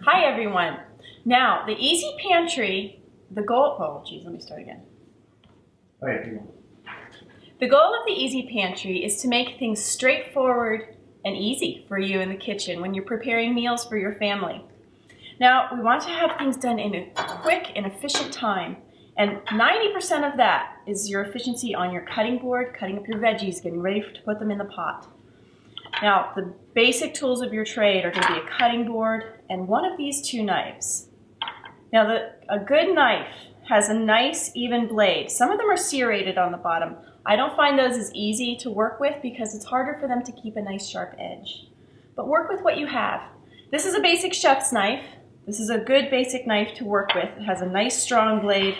Hi everyone. Now, the Easy Pantry, the goal, let me start again. Okay. The goal of the Easy Pantry is to make things straightforward and easy for you in the kitchen when you're preparing meals for your family. Now, we want to have things done in a quick and efficient time, and 90% of that is your efficiency on your cutting board, cutting up your veggies, getting ready to put them in the pot. Now, the basic tools of your trade are going to be a cutting board and one of these two knives. Now, a good knife has a nice even blade. Some of them are serrated on the bottom. I don't find those as easy to work with because it's harder for them to keep a nice sharp edge. But work with what you have. This is a basic chef's knife. This is a good basic knife to work with. It has a nice strong blade.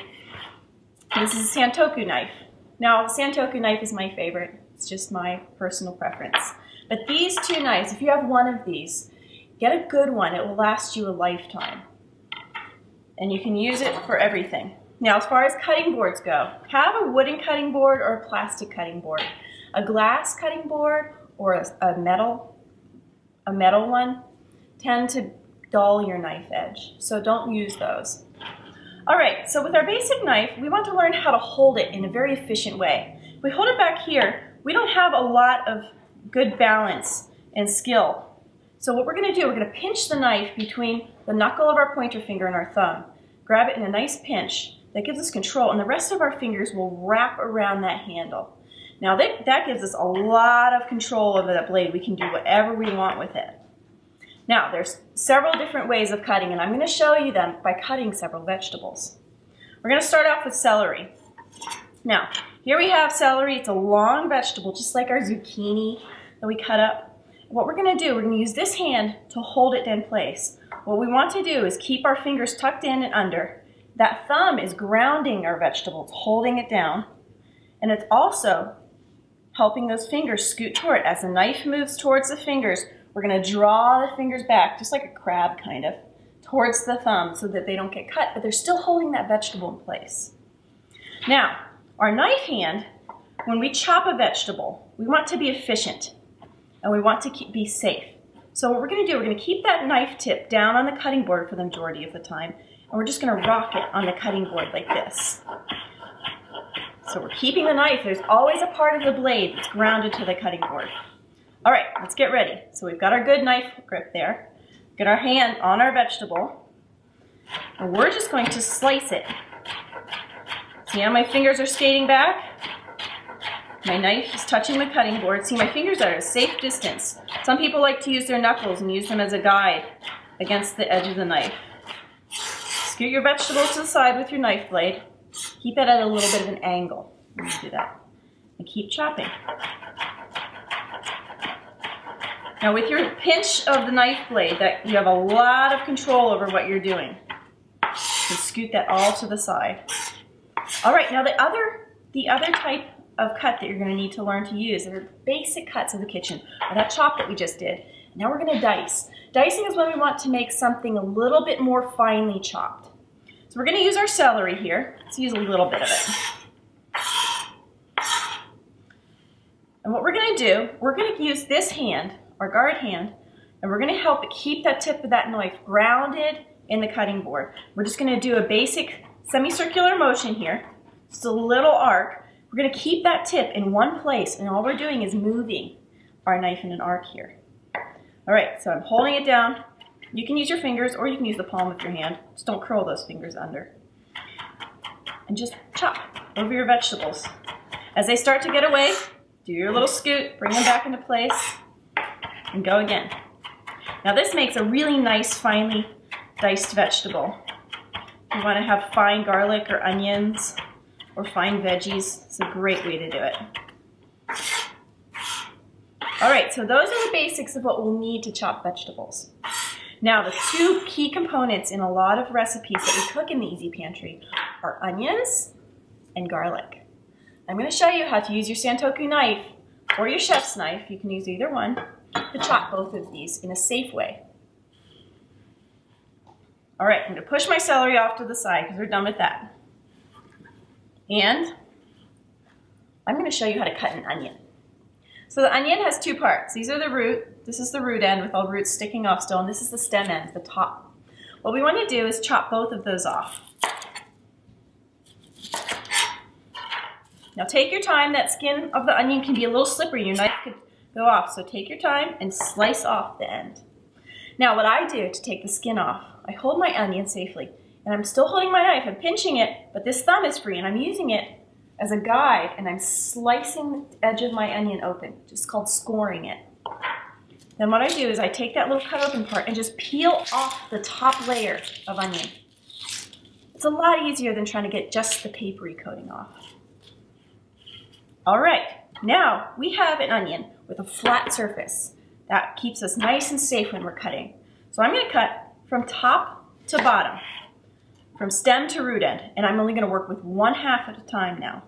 This is a Santoku knife. Now, the Santoku knife is my favorite. It's just my personal preference. But these two knives, if you have one of these, get a good one. It will last you a lifetime. And you can use it for everything. Now, as far as cutting boards go, have a wooden cutting board or a plastic cutting board. A glass cutting board or a metal one tend to dull your knife edge, so don't use those. All right, so with our basic knife, we want to learn how to hold it in a very efficient way. If we hold it back here, we don't have a lot of good balance and skill. So what we're going to do, we're going to pinch the knife between the knuckle of our pointer finger and our thumb. Grab it in a nice pinch. That gives us control, and the rest of our fingers will wrap around that handle. Now that gives us a lot of control over that blade. We can do whatever we want with it. Now there's several different ways of cutting, and I'm going to show you them by cutting several vegetables. We're going to start off with celery. Now, here we have celery. It's a long vegetable, just like our zucchini that we cut up. What we're going to do, we're going to use this hand to hold it in place. What we want to do is keep our fingers tucked in and under. That thumb is grounding our vegetables, holding it down, and it's also helping those fingers scoot toward it. As the knife moves towards the fingers, we're going to draw the fingers back, just like a crab kind of, towards the thumb so that they don't get cut, but they're still holding that vegetable in place. Now, our knife hand, when we chop a vegetable, we want to be efficient, and we want to be safe. So what we're going to do, we're going to keep that knife tip down on the cutting board for the majority of the time, and we're just going to rock it on the cutting board like this. So we're keeping the knife. There's always a part of the blade that's grounded to the cutting board. All right, let's get ready. So we've got our good knife grip there. Get our hand on our vegetable, and we're just going to slice it. See how my fingers are skating back? My knife is touching the cutting board. See, my fingers are at a safe distance. Some people like to use their knuckles and use them as a guide against the edge of the knife. Scoot your vegetables to the side with your knife blade. Keep it at a little bit of an angle when you do that. And keep chopping. Now with your pinch of the knife blade, that you have a lot of control over what you're doing. So scoot that all to the side. All right, now the other type of cut that you're going to need to learn to use are basic cuts of the kitchen, or that chop that we just did. Now we're going to dice. Dicing is when we want to make something a little bit more finely chopped. So we're going to use our celery here. Let's use a little bit of it. And what we're going to do, we're going to use this hand, our guard hand, and we're going to help it keep that tip of that knife grounded in the cutting board. We're just going to do a basic semicircular motion here, just a little arc. We're going to keep that tip in one place, and all we're doing is moving our knife in an arc here. All right, so I'm holding it down. You can use your fingers, or you can use the palm of your hand. Just don't curl those fingers under. And just chop over your vegetables. As they start to get away, do your little scoot, bring them back into place, and go again. Now this makes a really nice, finely diced vegetable. If you want to have fine garlic or onions or fine veggies, it's a great way to do it. All right, so those are the basics of what we'll need to chop vegetables. Now, the two key components in a lot of recipes that we cook in the Easy Pantry are onions and garlic. I'm going to show you how to use your Santoku knife or your chef's knife, you can use either one, to chop both of these in a safe way. All right, I'm going to push my celery off to the side because we're done with that. And I'm going to show you how to cut an onion. So the onion has two parts. These are the root. This is the root end with all the roots sticking off still, and this is the stem end, the top. What we want to do is chop both of those off. Now take your time. That skin of the onion can be a little slippery. Your knife could go off, so take your time and slice off the end. Now what I do to take the skin off, I hold my onion safely, and I'm still holding my knife. I'm pinching it, but this thumb is free, and I'm using it as a guide, and I'm slicing the edge of my onion open, just called scoring it. Then what I do is I take that little cut open part and just peel off the top layer of onion. It's a lot easier than trying to get just the papery coating off. All right, now we have an onion with a flat surface. That keeps us nice and safe when we're cutting. So I'm gonna cut from top to bottom, from stem to root end, and I'm only gonna work with 1/2 at a time now.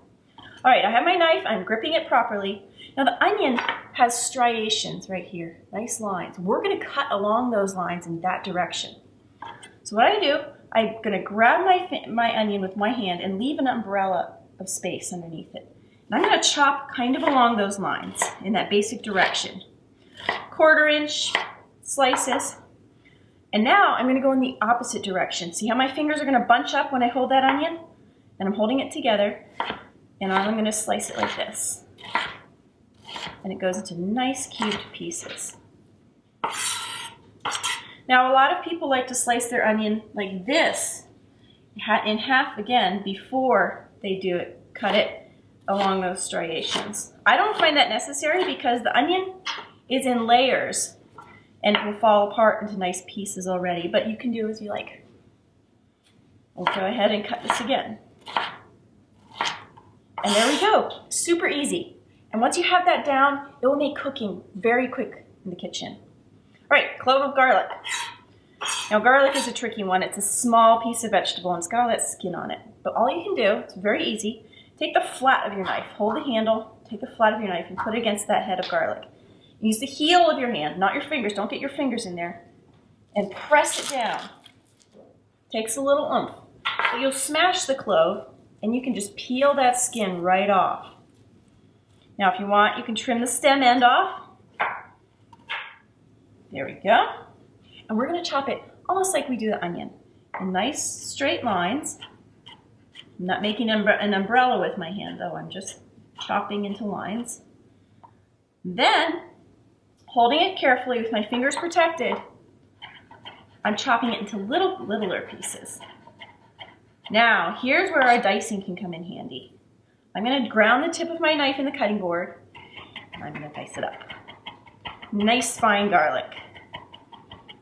All right, I have my knife, I'm gripping it properly. Now the onion has striations right here, nice lines. We're gonna cut along those lines in that direction. So what I do, I'm gonna grab my onion with my hand and leave an umbrella of space underneath it. And I'm gonna chop kind of along those lines in that basic direction. 1/4 inch slices. And now I'm gonna go in the opposite direction. See how my fingers are gonna bunch up when I hold that onion? And I'm holding it together, and I'm gonna slice it like this. And it goes into nice cubed pieces. Now a lot of people like to slice their onion like this, in half again, before they do it, cut it along those striations. I don't find that necessary because the onion is in layers and it will fall apart into nice pieces already, but you can do as you like. We'll go ahead and cut this again. And there we go, super easy. And once you have that down, it will make cooking very quick in the kitchen. All right, clove of garlic. Now garlic is a tricky one. It's a small piece of vegetable and it's got all that skin on it. But all you can do, it's very easy, take the flat of your knife, hold the handle, take the flat of your knife and put it against that head of garlic. Use the heel of your hand, not your fingers, don't get your fingers in there, and press it down. Takes a little oomph. But you'll smash the clove and you can just peel that skin right off. Now if you want, you can trim the stem end off. There we go. And we're gonna chop it almost like we do the onion, in nice straight lines. I'm not making an umbrella with my hand though, I'm just chopping into lines. Then, holding it carefully with my fingers protected, I'm chopping it into littler pieces. Now, here's where our dicing can come in handy. I'm gonna ground the tip of my knife in the cutting board, and I'm gonna dice it up. Nice fine garlic.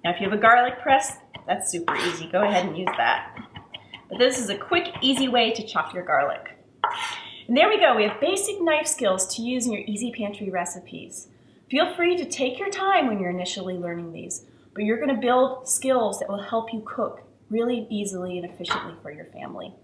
Now, if you have a garlic press, that's super easy. Go ahead and use that. But this is a quick, easy way to chop your garlic. And there we go. We have basic knife skills to use in your Easy Pantry recipes. Feel free to take your time when you're initially learning these, but you're going to build skills that will help you cook really easily and efficiently for your family.